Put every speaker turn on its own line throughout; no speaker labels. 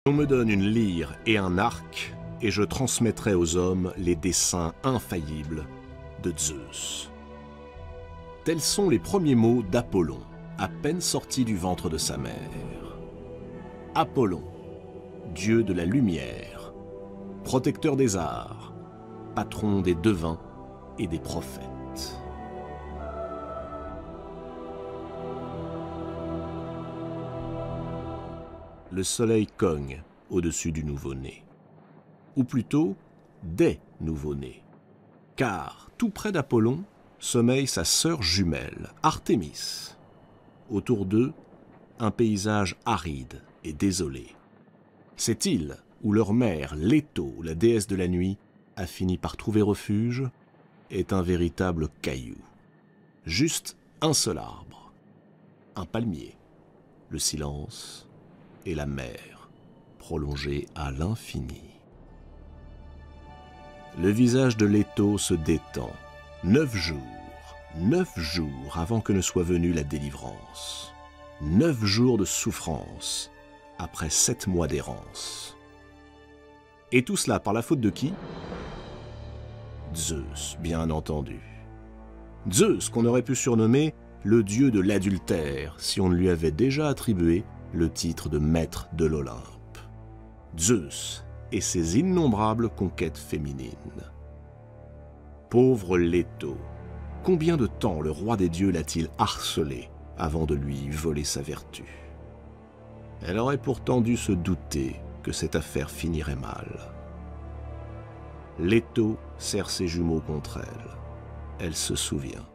On me donne une lyre et un arc, et je transmettrai aux hommes les desseins infaillibles de Zeus. Tels sont les premiers mots d'Apollon, à peine sorti du ventre de sa mère. Apollon, dieu de la lumière, protecteur des arts, patron des devins et des prophètes. Le soleil cogne au-dessus du nouveau-né. Ou plutôt, des nouveau-nés. Car, tout près d'Apollon, sommeille sa sœur jumelle, Artémis. Autour d'eux, un paysage aride et désolé. Cette île où leur mère, Leto, la déesse de la nuit, a fini par trouver refuge, est un véritable caillou. Juste un seul arbre, un palmier, le silence et la mer, prolongée à l'infini. Le visage de Leto se détend. 9 jours avant que ne soit venue la délivrance. 9 jours de souffrance après 7 mois d'errance. Et tout cela par la faute de qui? Zeus, bien entendu. Zeus, qu'on aurait pu surnommer le dieu de l'adultère si on ne lui avait déjà attribué le titre de maître de l'Olympe. Zeus et ses innombrables conquêtes féminines. Pauvre Leto, combien de temps le roi des dieux l'a-t-il harcelé avant de lui voler sa vertu? Elle aurait pourtant dû se douter que cette affaire finirait mal. Leto serre ses jumeaux contre elle. Elle se souvient.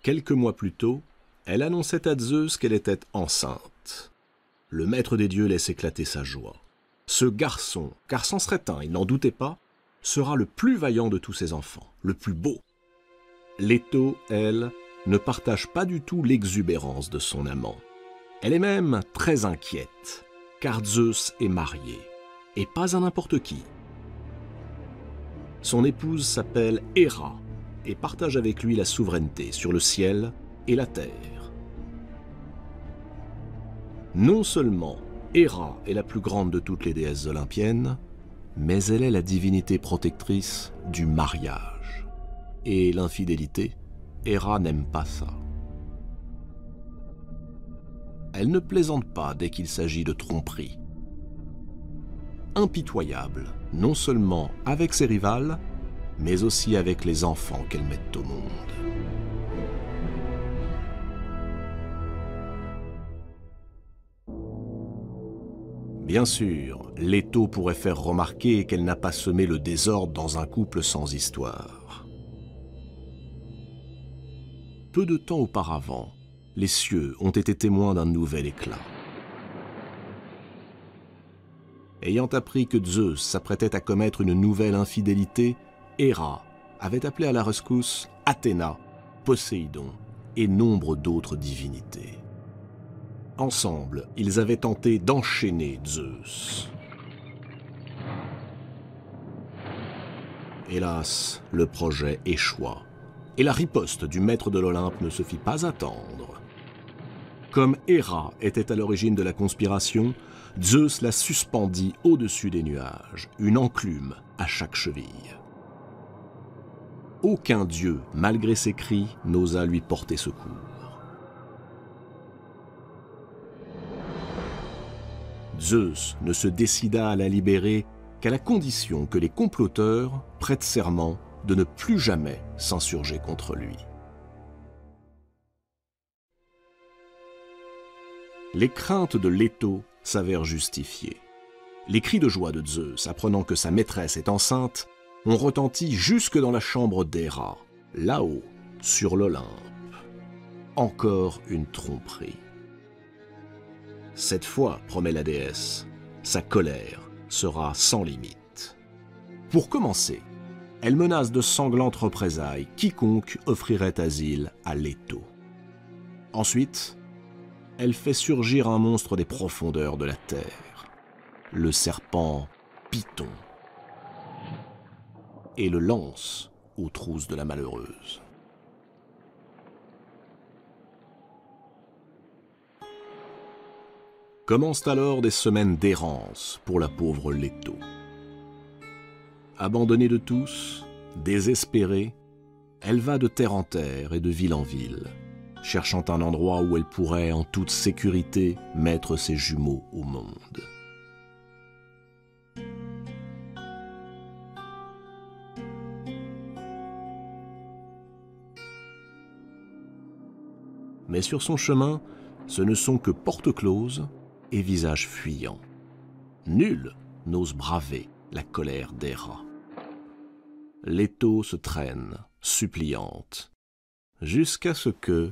Quelques mois plus tôt, elle annonçait à Zeus qu'elle était enceinte. Le maître des dieux laisse éclater sa joie. Ce garçon, car c'en serait un, il n'en doutait pas, sera le plus vaillant de tous ses enfants, le plus beau. Leto, elle, ne partage pas du tout l'exubérance de son amant. Elle est même très inquiète, car Zeus est marié, et pas à n'importe qui. Son épouse s'appelle Héra, et partage avec lui la souveraineté sur le ciel et la terre. Non seulement Héra est la plus grande de toutes les déesses olympiennes, mais elle est la divinité protectrice du mariage. Et l'infidélité, Héra n'aime pas ça. Elle ne plaisante pas dès qu'il s'agit de tromperie. Impitoyable, non seulement avec ses rivales, mais aussi avec les enfants qu'elle met au monde. Bien sûr, Leto pourrait faire remarquer qu'elle n'a pas semé le désordre dans un couple sans histoire. Peu de temps auparavant, les cieux ont été témoins d'un nouvel éclat. Ayant appris que Zeus s'apprêtait à commettre une nouvelle infidélité, Héra avait appelé à la rescousse Athéna, Poséidon et nombre d'autres divinités. Ensemble, ils avaient tenté d'enchaîner Zeus. Hélas, le projet échoua, et la riposte du maître de l'Olympe ne se fit pas attendre. Comme Héra était à l'origine de la conspiration, Zeus la suspendit au-dessus des nuages, une enclume à chaque cheville. Aucun dieu, malgré ses cris, n'osa lui porter secours. Zeus ne se décida à la libérer qu'à la condition que les comploteurs prêtent serment de ne plus jamais s'insurger contre lui. Les craintes de Leto s'avèrent justifiées. Les cris de joie de Zeus, apprenant que sa maîtresse est enceinte, ont retenti jusque dans la chambre d'Héra, là-haut, sur l'Olympe. Encore une tromperie. Cette fois, promet la déesse, sa colère sera sans limite. Pour commencer, elle menace de sanglantes représailles quiconque offrirait asile à Leto. Ensuite, elle fait surgir un monstre des profondeurs de la terre, le serpent Python, et le lance aux trousses de la malheureuse. Commencent alors des semaines d'errance pour la pauvre Leto. Abandonnée de tous, désespérée, elle va de terre en terre et de ville en ville, cherchant un endroit où elle pourrait en toute sécurité mettre ses jumeaux au monde. Mais sur son chemin, ce ne sont que portes closes et visages fuyants. Nul n'ose braver la colère d'Héra. Leto se traîne, suppliante, jusqu'à ce que,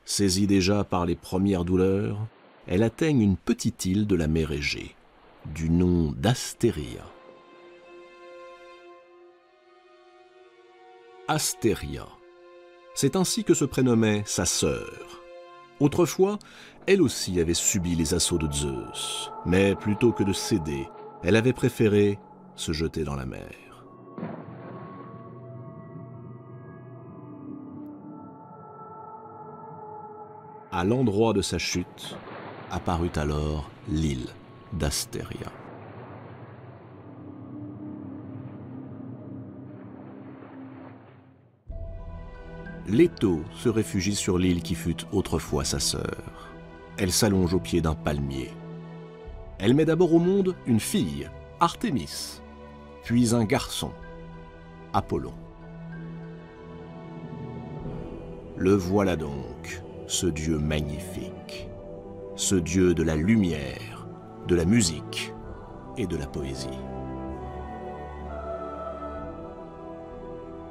saisie déjà par les premières douleurs, elle atteigne une petite île de la mer Égée, du nom d'Astéria. Astéria, c'est ainsi que se prénommait sa sœur. Autrefois, elle aussi avait subi les assauts de Zeus, mais plutôt que de céder, elle avait préféré se jeter dans la mer. À l'endroit de sa chute, apparut alors l'île d'Astéria. Leto se réfugie sur l'île qui fut autrefois sa sœur. Elle s'allonge au pied d'un palmier. Elle met d'abord au monde une fille, Artémis, puis un garçon, Apollon. Le voilà donc, ce dieu magnifique, ce dieu de la lumière, de la musique et de la poésie.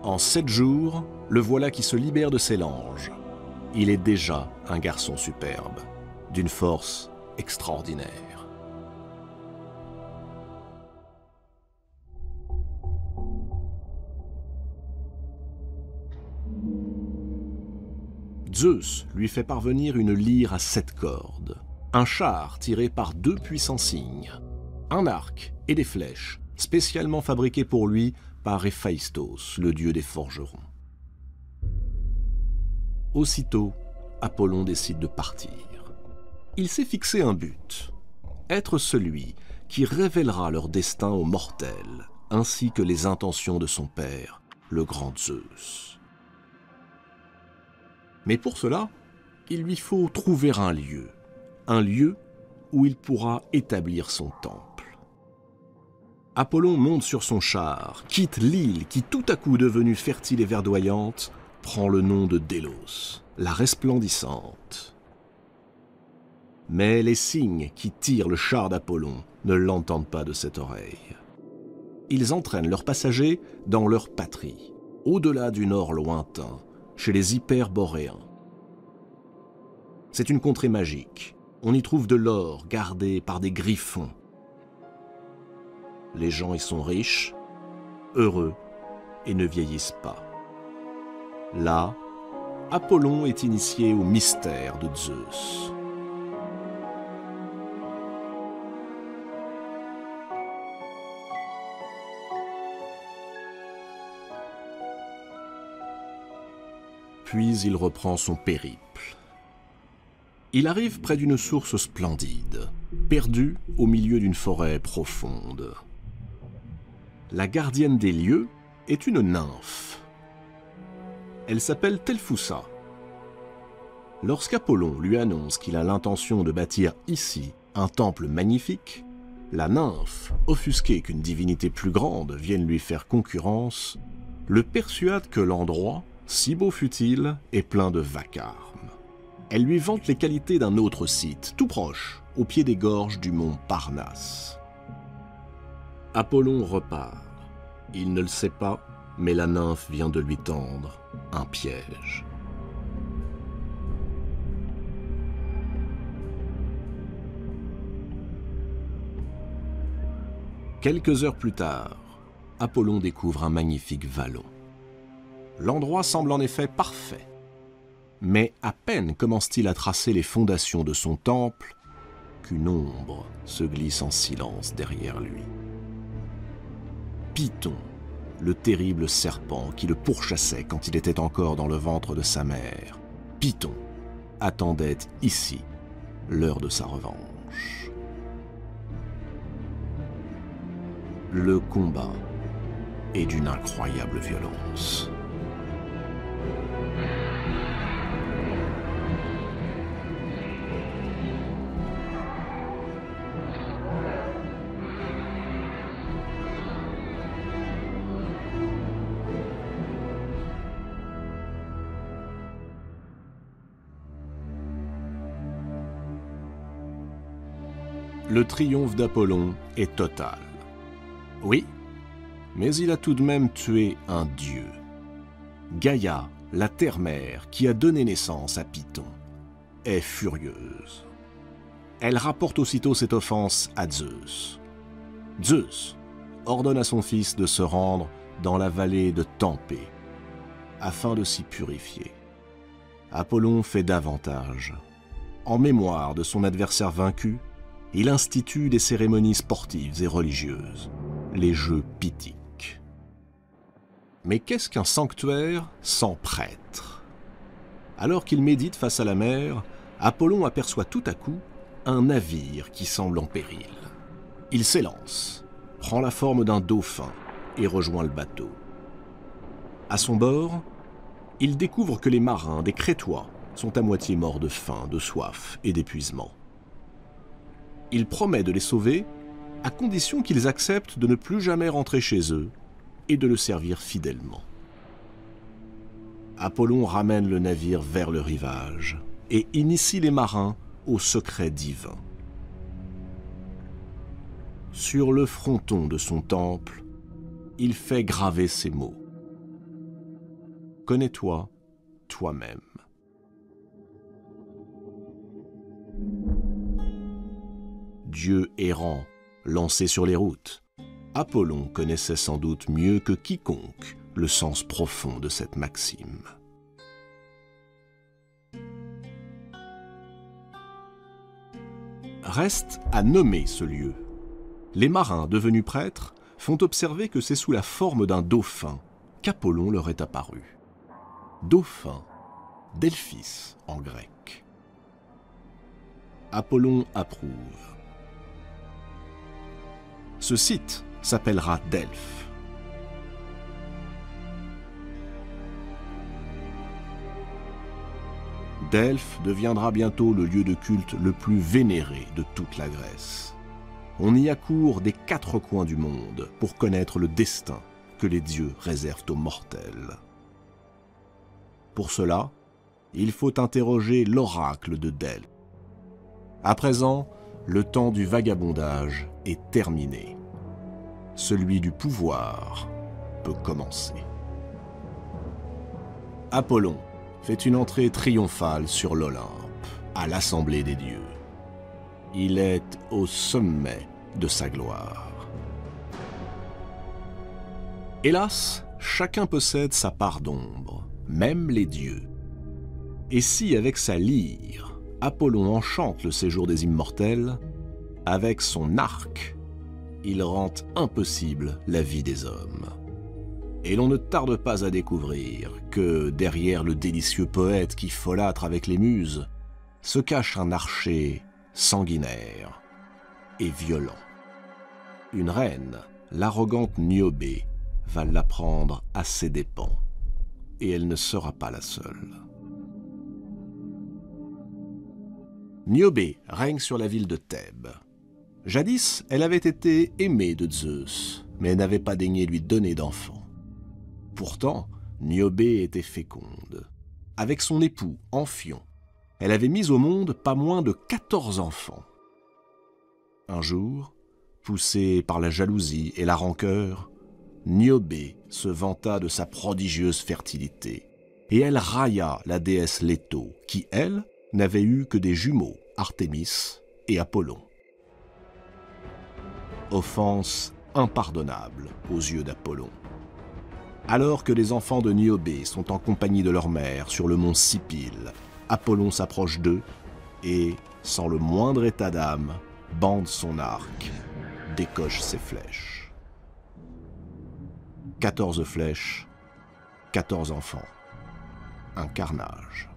En 7 jours, le voilà qui se libère de ses langes. Il est déjà un garçon superbe, d'une force extraordinaire. Zeus lui fait parvenir une lyre à 7 cordes, un char tiré par 2 puissants cygnes, un arc et des flèches spécialement fabriquées pour lui par Héphaïstos, le dieu des forgerons. Aussitôt, Apollon décide de partir. Il s'est fixé un but, être celui qui révélera leur destin aux mortels, ainsi que les intentions de son père, le grand Zeus. Mais pour cela, il lui faut trouver un lieu où il pourra établir son temple. Apollon monte sur son char, quitte l'île qui, tout à coup devenue fertile et verdoyante, prend le nom de Délos, la resplendissante. Mais les cygnes qui tirent le char d'Apollon ne l'entendent pas de cette oreille. Ils entraînent leurs passagers dans leur patrie, au-delà du nord lointain, chez les Hyperboréens. C'est une contrée magique. On y trouve de l'or gardé par des griffons. Les gens y sont riches, heureux et ne vieillissent pas. Là, Apollon est initié au mystère de Zeus. Puis il reprend son périple. Il arrive près d'une source splendide, perdue au milieu d'une forêt profonde. La gardienne des lieux est une nymphe. Elle s'appelle Telphusa. Lorsqu'Apollon lui annonce qu'il a l'intention de bâtir ici un temple magnifique, la nymphe, offusquée qu'une divinité plus grande vienne lui faire concurrence, le persuade que l'endroit, si beau fût-il, est plein de vacarme. Elle lui vante les qualités d'un autre site, tout proche, au pied des gorges du mont Parnasse. Apollon repart. Il ne le sait pas, mais la nymphe vient de lui tendre un piège. Quelques heures plus tard, Apollon découvre un magnifique vallon. L'endroit semble en effet parfait. Mais à peine commence-t-il à tracer les fondations de son temple qu'une ombre se glisse en silence derrière lui. Python, le terrible serpent qui le pourchassait quand il était encore dans le ventre de sa mère, Python attendait ici l'heure de sa revanche. blanche. Le combat est d'une incroyable violence. Le triomphe d'Apollon est total. Oui, mais il a tout de même tué un dieu. Gaïa, la terre-mère qui a donné naissance à Python, est furieuse. Elle rapporte aussitôt cette offense à Zeus. Zeus ordonne à son fils de se rendre dans la vallée de Tempée, afin de s'y purifier. Apollon fait davantage. En mémoire de son adversaire vaincu, il institue des cérémonies sportives et religieuses, les Jeux pythiques. Mais qu'est-ce qu'un sanctuaire sans prêtre? Alors qu'il médite face à la mer, Apollon aperçoit tout à coup un navire qui semble en péril. Il s'élance, prend la forme d'un dauphin et rejoint le bateau. À son bord, il découvre que les marins, des Crétois, sont à moitié morts de faim, de soif et d'épuisement. Il promet de les sauver à condition qu'ils acceptent de ne plus jamais rentrer chez eux et de le servir fidèlement. Apollon ramène le navire vers le rivage et initie les marins au secret divin. Sur le fronton de son temple, il fait graver ces mots. « Connais-toi toi-même ». Dieu errant, lancé sur les routes, Apollon connaissait sans doute mieux que quiconque le sens profond de cette maxime. Reste à nommer ce lieu. Les marins devenus prêtres font observer que c'est sous la forme d'un dauphin qu'Apollon leur est apparu. Dauphin, Delphis en grec. Apollon approuve. Ce site s'appellera Delphes. Delphes deviendra bientôt le lieu de culte le plus vénéré de toute la Grèce. On y accourt des 4 coins du monde pour connaître le destin que les dieux réservent aux mortels. Pour cela, il faut interroger l'oracle de Delphes. À présent, le temps du vagabondage est terminé. Celui du pouvoir peut commencer. Apollon fait une entrée triomphale sur l'Olympe, à l'assemblée des dieux. Il est au sommet de sa gloire. Hélas, chacun possède sa part d'ombre, même les dieux. Et si, avec sa lyre, Apollon enchante le séjour des immortels, avec son arc, il rend impossible la vie des hommes. Et l'on ne tarde pas à découvrir que, derrière le délicieux poète qui folâtre avec les muses, se cache un archer sanguinaire et violent. Une reine, l'arrogante Niobé, va l'apprendre à ses dépens, et elle ne sera pas la seule. Niobé règne sur la ville de Thèbes. Jadis, elle avait été aimée de Zeus, mais n'avait pas daigné lui donner d'enfants. Pourtant, Niobé était féconde. Avec son époux, Amphion, elle avait mis au monde pas moins de 14 enfants. Un jour, poussée par la jalousie et la rancœur, Niobé se vanta de sa prodigieuse fertilité, et elle railla la déesse Leto, qui, elle, n'avait eu que des jumeaux, Artémis et Apollon. Offense impardonnable aux yeux d'Apollon. Alors que les enfants de Niobé sont en compagnie de leur mère sur le mont Sipyle, Apollon s'approche d'eux et, sans le moindre état d'âme, bande son arc, décoche ses flèches. 14 flèches, 14 enfants. Un carnage.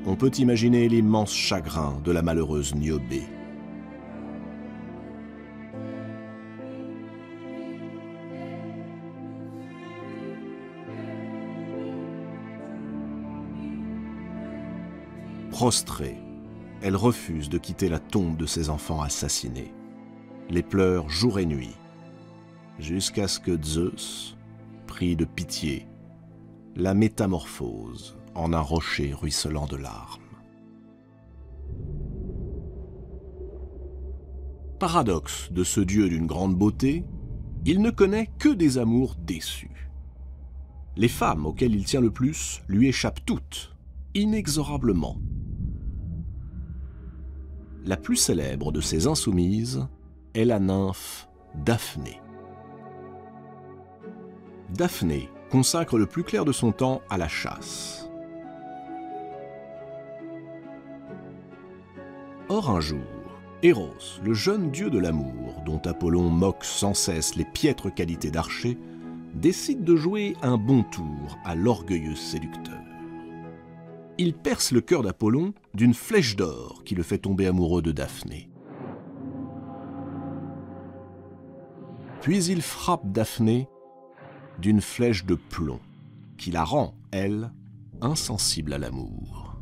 on peut imaginer l'immense chagrin de la malheureuse Niobé. Prostrée, elle refuse de quitter la tombe de ses enfants assassinés, les pleure jour et nuit, jusqu'à ce que Zeus, pris de pitié, la métamorphose en un rocher ruisselant de larmes. Paradoxe de ce dieu d'une grande beauté, il ne connaît que des amours déçus. Les femmes auxquelles il tient le plus lui échappent toutes, inexorablement. La plus célèbre de ces insoumises est la nymphe Daphné. Daphné consacre le plus clair de son temps à la chasse. Or un jour, Eros, le jeune dieu de l'amour, dont Apollon moque sans cesse les piètres qualités d'archer, décide de jouer un bon tour à l'orgueilleux séducteur. Il perce le cœur d'Apollon d'une flèche d'or qui le fait tomber amoureux de Daphné. Puis il frappe Daphné d'une flèche de plomb qui la rend, elle, insensible à l'amour.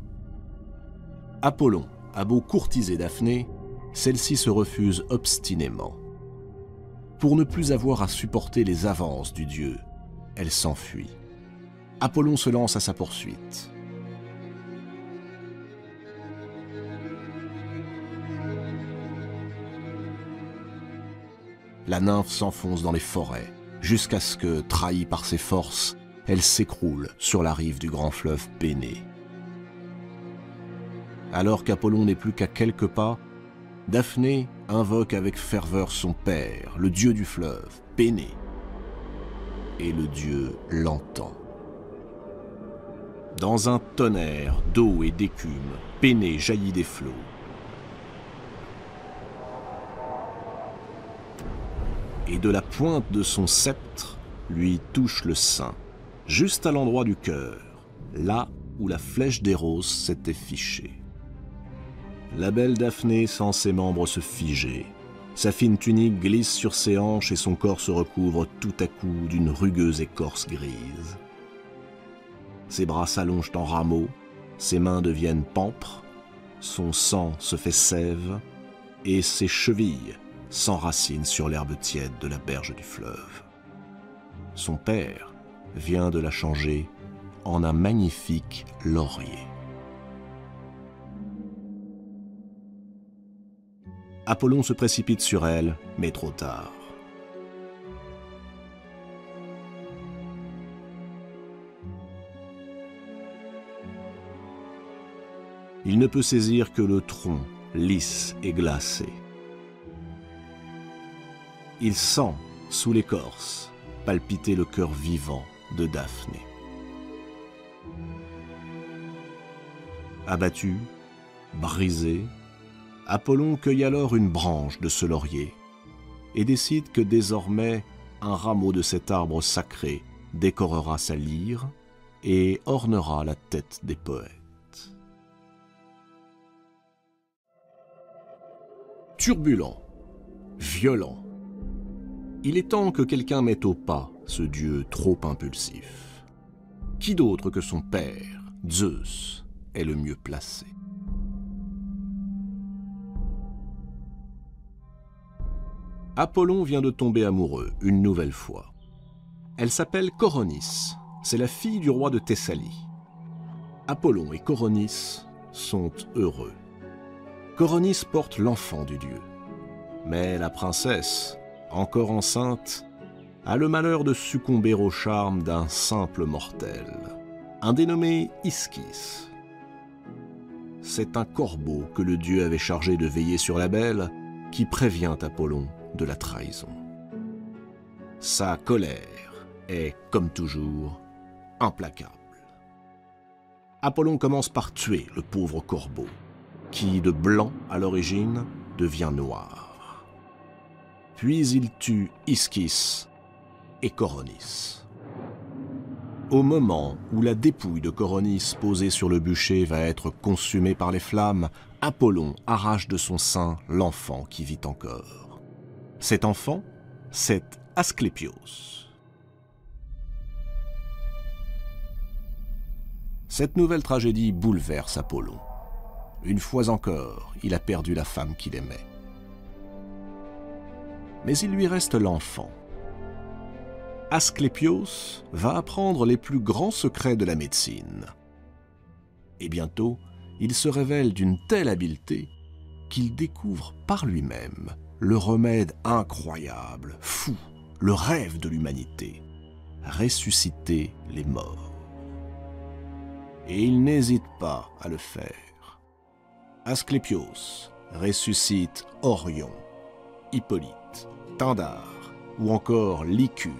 Apollon a beau courtiser Daphné, celle-ci se refuse obstinément. Pour ne plus avoir à supporter les avances du dieu, elle s'enfuit. Apollon se lance à sa poursuite. La nymphe s'enfonce dans les forêts, jusqu'à ce que, trahie par ses forces, elle s'écroule sur la rive du grand fleuve Pénée. Alors qu'Apollon n'est plus qu'à quelques pas, Daphné invoque avec ferveur son père, le dieu du fleuve, Pénée. Et le dieu l'entend. Dans un tonnerre d'eau et d'écume, Pénée jaillit des flots. Et de la pointe de son sceptre lui touche le sein, juste à l'endroit du cœur, là où la flèche d'Eros s'était fichée. La belle Daphné sent ses membres se figer, sa fine tunique glisse sur ses hanches et son corps se recouvre tout à coup d'une rugueuse écorce grise. Ses bras s'allongent en rameaux, ses mains deviennent pampres, son sang se fait sève et ses chevilles s'enracine sur l'herbe tiède de la berge du fleuve. Son père vient de la changer en un magnifique laurier. Apollon se précipite sur elle, mais trop tard. Il ne peut saisir que le tronc, lisse et glacé. Il sent, sous l'écorce, palpiter le cœur vivant de Daphné. Abattu, brisé, Apollon cueille alors une branche de ce laurier et décide que désormais un rameau de cet arbre sacré décorera sa lyre et ornera la tête des poètes. Turbulent, violent, il est temps que quelqu'un mette au pas ce dieu trop impulsif. Qui d'autre que son père, Zeus, est le mieux placé? Apollon vient de tomber amoureux une nouvelle fois. Elle s'appelle Coronis, c'est la fille du roi de Thessalie. Apollon et Coronis sont heureux. Coronis porte l'enfant du dieu. Mais la princesse, encore enceinte, a le malheur de succomber au charme d'un simple mortel, un dénommé Ischys. C'est un corbeau que le dieu avait chargé de veiller sur la belle qui prévient Apollon de la trahison. Sa colère est, comme toujours, implacable. Apollon commence par tuer le pauvre corbeau, qui, de blanc à l'origine, devient noir. Puis il tue Ischys et Coronis. Au moment où la dépouille de Coronis posée sur le bûcher va être consumée par les flammes, Apollon arrache de son sein l'enfant qui vit encore. Cet enfant, c'est Asclépios. Cette nouvelle tragédie bouleverse Apollon. Une fois encore, il a perdu la femme qu'il aimait. Mais il lui reste l'enfant. Asclépios va apprendre les plus grands secrets de la médecine. Et bientôt, il se révèle d'une telle habileté qu'il découvre par lui-même le remède incroyable, fou, le rêve de l'humanité, ressusciter les morts. Et il n'hésite pas à le faire. Asclépios ressuscite Orion, Hippolyte, Pindare ou encore Lycurgue.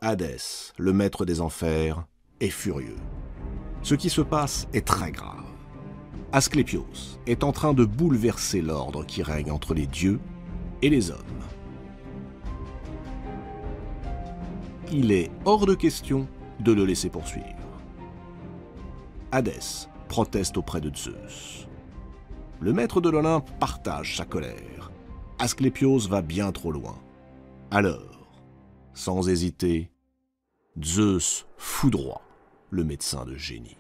Hadès, le maître des enfers, est furieux. Ce qui se passe est très grave. Asclépios est en train de bouleverser l'ordre qui règne entre les dieux et les hommes. Il est hors de question de le laisser poursuivre. Hadès proteste auprès de Zeus. Le maître de l'Olympe partage sa colère. Asclépios va bien trop loin. Alors, sans hésiter, Zeus foudroie le médecin de génie.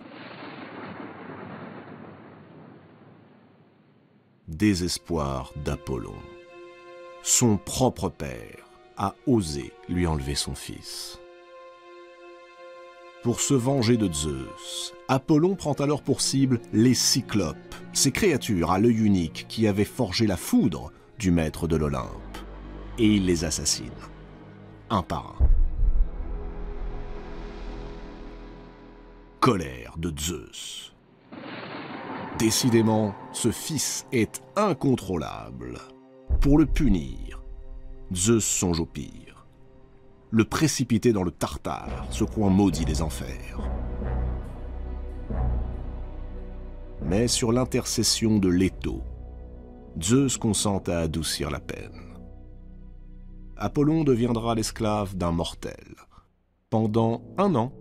Désespoir d'Apollon. Son propre père a osé lui enlever son fils. Pour se venger de Zeus, Apollon prend alors pour cible les Cyclopes, ces créatures à l'œil unique qui avaient forgé la foudre du maître de l'Olympe, et il les assassine, un par un. Colère de Zeus. Décidément, ce fils est incontrôlable. Pour le punir, Zeus songe au pire. Le précipiter dans le Tartare, ce coin maudit des enfers. Mais sur l'intercession de Leto, Zeus consent à adoucir la peine. Apollon deviendra l'esclave d'un mortel. Pendant 1 an,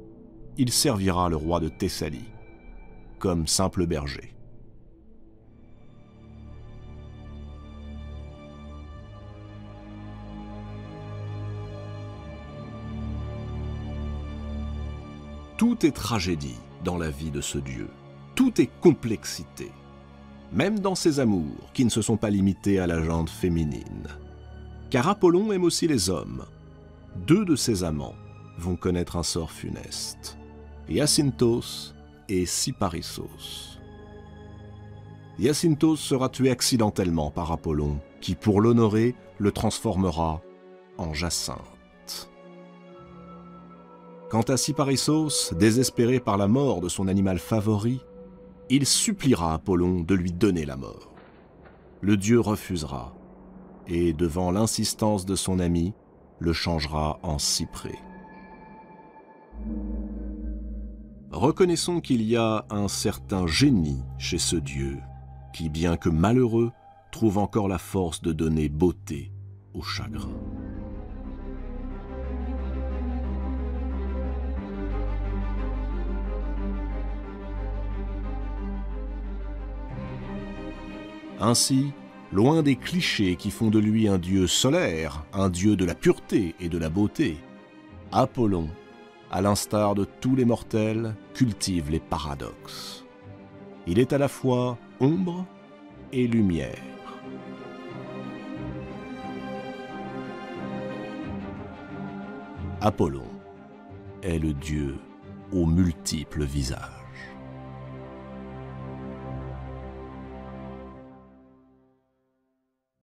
il servira le roi de Thessalie, comme simple berger. Tout est tragédie dans la vie de ce dieu. Tout est complexité. Même dans ses amours, qui ne se sont pas limités à la jante féminine. Car Apollon aime aussi les hommes. 2 de ses amants vont connaître un sort funeste. Hyacintos et Cyparissos. Hyacintos sera tué accidentellement par Apollon, qui, pour l'honorer, le transformera en jacinthe. Quant à Cyparissos, désespéré par la mort de son animal favori, il suppliera Apollon de lui donner la mort. Le dieu refusera, et devant l'insistance de son ami, le changera en cyprès. Reconnaissons qu'il y a un certain génie chez ce dieu, qui, bien que malheureux, trouve encore la force de donner beauté au chagrin. Ainsi, loin des clichés qui font de lui un dieu solaire, un dieu de la pureté et de la beauté, Apollon, à l'instar de tous les mortels, cultive les paradoxes. Il est à la fois ombre et lumière. Apollon est le dieu aux multiples visages.